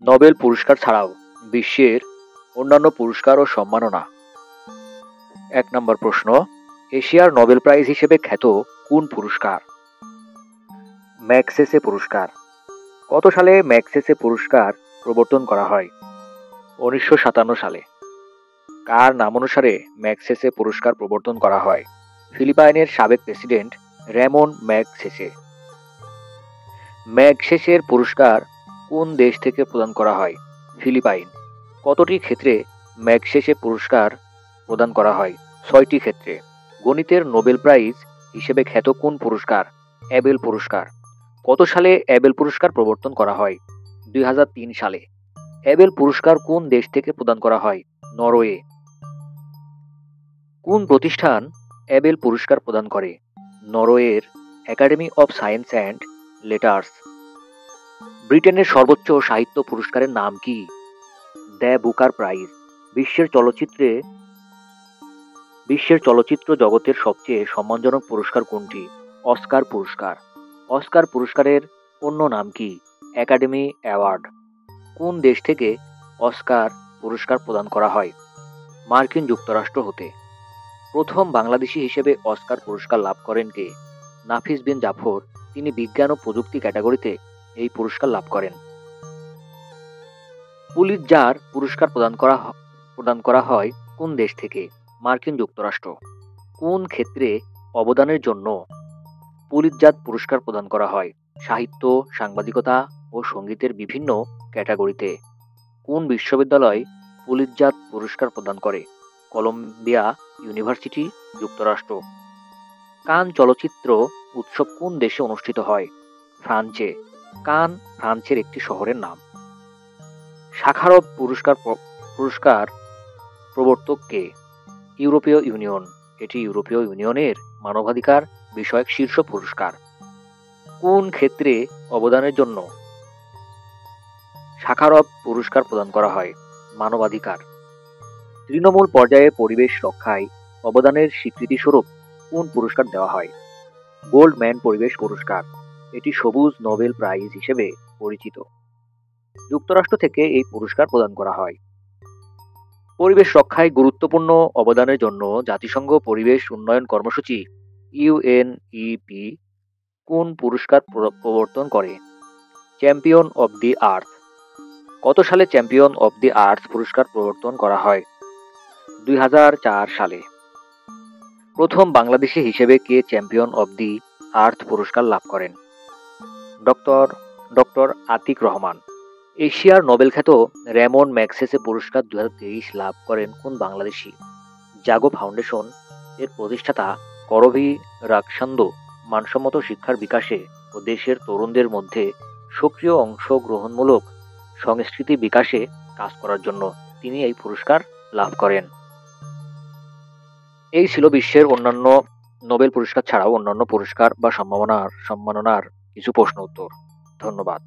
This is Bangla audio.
নোবেল পুরস্কার ছাড়াও বিশ্বের অন্যান্য পুরস্কার ও সম্মাননা। 1 নম্বর প্রশ্ন, এশিয়ার নোবেল প্রাইজ হিসেবে খ্যাত কোন পুরস্কার? ম্যাগসেসে পুরস্কার। কত সালে ম্যাগসেসে পুরস্কার প্রবর্তন করা হয়? 1957 সালে। কার নামানুসারে ম্যাগসেসে পুরস্কার প্রবর্তন করা হয়? ফিলিপাইনের সাবেক প্রেসিডেন্ট র্যামন ম্যাগসেসে। ম্যাগসেসের পুরস্কার কোন দেশ থেকে প্রদান করা হয়? ফিলিপাইন। কতটি ক্ষেত্রে ম্যাগসেসে পুরস্কার প্রদান করা হয়? 6টি ক্ষেত্রে। গণিতের নোবেল প্রাইজ হিসেবে খ্যাত কোন পুরস্কার? অ্যাবেল পুরস্কার। কত সালে অ্যাবেল পুরস্কার প্রবর্তন করা হয়? 2003 সালে। অ্যাবেল পুরস্কার কোন দেশ থেকে প্রদান করা হয়? নরওয়ে। কোন প্রতিষ্ঠান অ্যাবেল পুরস্কার প্রদান করে? নরওয়ের academy of science and letters. ব্রিটেনের সর্বোচ্চ সাহিত্য পুরস্কারের নাম কি? The Booker prize. বিশ্বের চলচ্চিত্র জগতের সবচেয়ে সম্মানজনক পুরস্কার কোনটি? অস্কার পুরস্কার। অস্কার পুরস্কারের অন্য নাম কি? Academy award. কোন দেশ থেকে অস্কার পুরস্কার প্রদান করা হয়? মার্কিন যুক্তরাষ্ট্র হতে। প্রথম বাংলাদেশী হিসেবে অস্কার পুরস্কার লাভ করেন কে? নাফিস বিন জাফর। তিনি বিজ্ঞান ও প্রযুক্তি ক্যাটাগরিতে এই পুরস্কার লাভ করেন। পুলিৎজার পুরস্কার প্রদান করা হয় কোন দেশ থেকে? মার্কিন যুক্তরাষ্ট্র। কোন ক্ষেত্রে অবদানের জন্য পুলিৎজার পুরস্কার প্রদান করা হয়? সাহিত্য, সাংবাদিকতা ও সঙ্গীতের বিভিন্ন ক্যাটাগরিতে। কোন বিশ্ববিদ্যালয় পুলিৎজার পুরস্কার প্রদান করে? কলম্বিয়া ইউনিভার্সিটি, যুক্তরাষ্ট্র। কান চলচ্চিত্র উৎসব কোন দেশে অনুষ্ঠিত হয়? ফ্রান্সে। কান ফ্রান্সের একটি শহরের নাম। শাখারভ পুরস্কার প্রবর্তক কে? ইউরোপীয় ইউনিয়ন। এটি ইউরোপীয় ইউনিয়নের মানবাধিকার বিষয়ক শীর্ষ পুরস্কার। কোন ক্ষেত্রে অবদানের জন্য শাখারভ পুরস্কার প্রদান করা হয়? মানবাধিকার। তৃণমূল পর্যায়ে পরিবেশ রক্ষায় অবদানের স্বীকৃতিস্বরূপ কোন পুরস্কার দেওয়া হয়? গোল্ডম্যান পরিবেশ পুরস্কার। এটি সবুজ নোবেল প্রাইজ হিসেবে পরিচিত। যুক্তরাষ্ট্র থেকে এই পুরস্কার প্রদান করা হয়। পরিবেশ রক্ষায় গুরুত্বপূর্ণ অবদানের জন্য জাতিসংঘ পরিবেশ উন্নয়ন কর্মসূচি ইউএনইপি কোন পুরস্কার প্রবর্তন করে? চ্যাম্পিয়ন অব দি আর্থ। কত সালে চ্যাম্পিয়ন অব দি আর্থ পুরস্কার প্রবর্তন করা হয়? 2004 সালে। প্রথম বাংলাদেশী হিসেবে কে চ্যাম্পিয়ন অব দি আর্থ পুরস্কার লাভ করেন? ডক্টর আতিক রহমান। এশিয়ার নোবেল খ্যাত র্যামন ম্যাগসেসে পুরস্কার 2023 লাভ করেন কোন বাংলাদেশী? জাগো ফাউন্ডেশন এর প্রতিষ্ঠাতা করভি রাকসান্দো মানসম্মত শিক্ষার বিকাশে ও দেশের তরুণদের মধ্যে সক্রিয় অংশগ্রহণমূলক সংস্কৃতি বিকাশে কাজ করার জন্য তিনি এই পুরস্কার লাভ করেন। এই ছিল বিশ্বের অন্যান্য নোবেল পুরস্কার ছাড়াও অন্যান্য পুরস্কার বা সম্মাননার কিছু প্রশ্ন উত্তর। ধন্যবাদ।